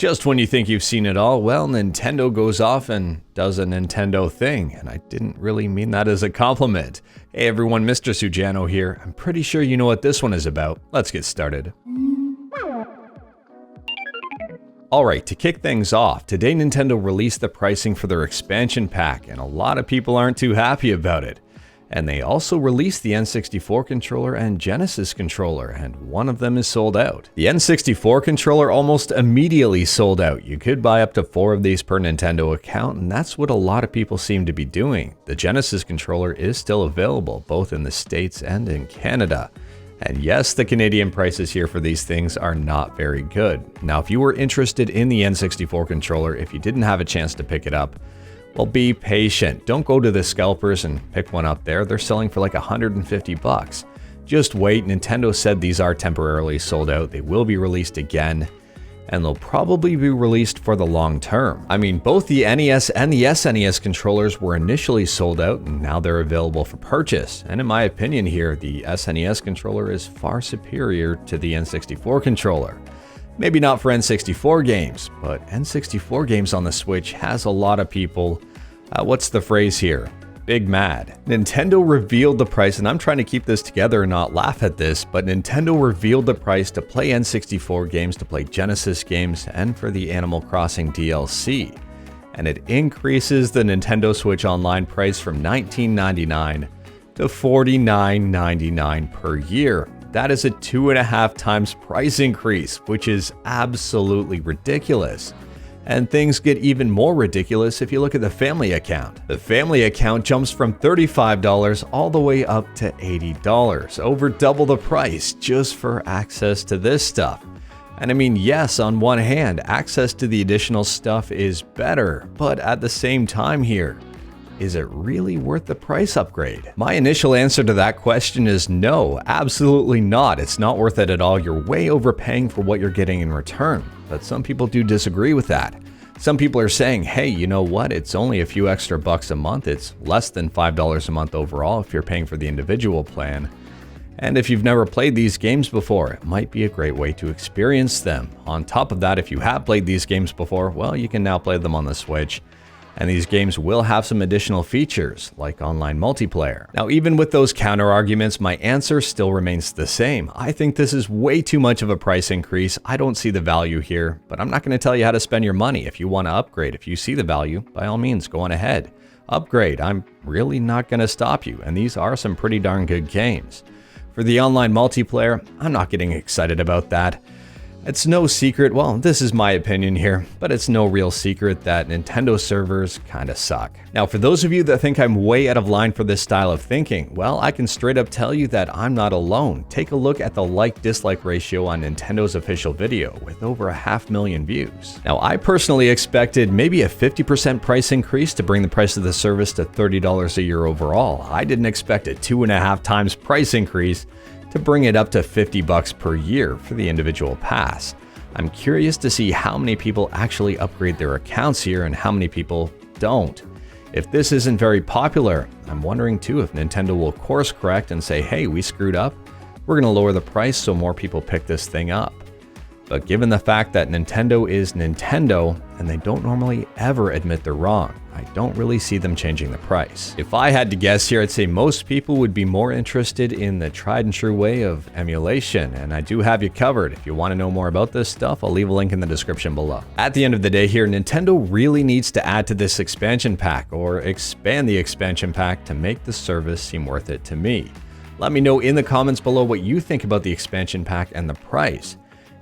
Just when you think you've seen it all, well, Nintendo goes off and does a Nintendo thing, and I didn't really mean that as a compliment. Hey everyone, Mr. Sujano here. I'm pretty sure you know what this one is about. Let's get started. Alright, to kick things off, today Nintendo released the pricing for their expansion pack, and a lot of people aren't too happy about it. And they also released the N64 controller and Genesis controller, and one of them is sold out. The N64 controller almost immediately sold out. You could buy up to 4 of these per Nintendo account, and that's what a lot of people seem to be doing. The Genesis controller is still available, both in the States and in Canada. And yes, the Canadian prices here for these things are not very good. Now, if you were interested in the N64 controller, if you didn't have a chance to pick it up, well, be patient. Don't go to the scalpers and pick one up there. They're selling for like 150 bucks. Just wait. Nintendo said these are temporarily sold out. They will be released again, and they'll probably be released for the long term. I mean, both the NES and the SNES controllers were initially sold out, and now they're available for purchase. And in my opinion here, the SNES controller is far superior to the N64 controller. Maybe not for N64 games, but N64 games on the Switch has a lot of people, what's the phrase here? Big mad. Nintendo revealed the price, and I'm trying to keep this together and not laugh at this, but Nintendo revealed the price to play N64 games, to play Genesis games, and for the Animal Crossing DLC. And it increases the Nintendo Switch Online price from $19.99 to $49.99 per year. That is a 2.5 times price increase, which is absolutely ridiculous. And things get even more ridiculous if you look at the family account. The family account jumps from $35 all the way up to $80, over double the price just for access to this stuff. And I mean, yes, on one hand, access to the additional stuff is better, but at the same time here, is it really worth the price upgrade? My initial answer to that question is no, absolutely not. It's not worth it at all. You're way overpaying for what you're getting in return. But some people do disagree with that. Some people are saying, hey, you know what? It's only a few extra bucks a month. It's less than $5 a month overall if you're paying for the individual plan. And if you've never played these games before, it might be a great way to experience them. On top of that, if you have played these games before, well, you can now play them on the Switch. And these games will have some additional features, like online multiplayer. Now, even with those counter arguments, my answer still remains the same. I think this is way too much of a price increase. I don't see the value here, but I'm not going to tell you how to spend your money. If you want to upgrade, if you see the value, by all means, go on ahead. Upgrade. I'm really not going to stop you, and these are some pretty darn good games. For the online multiplayer, I'm not getting excited about that. It's no secret, well, this is my opinion here, but it's no real secret that Nintendo servers kinda suck. Now, for those of you that think I'm way out of line for this style of thinking, well, I can straight up tell you that I'm not alone. Take a look at the like-dislike ratio on Nintendo's official video, with over 500,000 views. Now, I personally expected maybe a 50% price increase to bring the price of the service to $30 a year overall. I didn't expect a 2.5 times price increase to bring it up to 50 bucks per year for the individual pass. I'm curious to see how many people actually upgrade their accounts here and how many people don't. If this isn't very popular, I'm wondering too if Nintendo will course correct and say, hey, we screwed up, we're gonna lower the price so more people pick this thing up. But given the fact that Nintendo is Nintendo, and they don't normally ever admit they're wrong, I don't really see them changing the price. If I had to guess here, I'd say most people would be more interested in the tried and true way of emulation, and I do have you covered. If you want to know more about this stuff, I'll leave a link in the description below. At the end of the day here, Nintendo really needs to add to this expansion pack, or expand the expansion pack to make the service seem worth it to me. Let me know in the comments below what you think about the expansion pack and the price.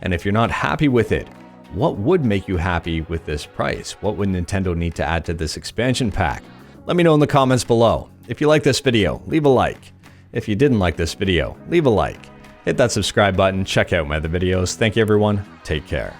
And if you're not happy with it, what would make you happy with this price? What would Nintendo need to add to this expansion pack? Let me know in the comments below. If you like this video, leave a like. If you didn't like this video, leave a like. Hit that subscribe button, check out my other videos. Thank you everyone, take care.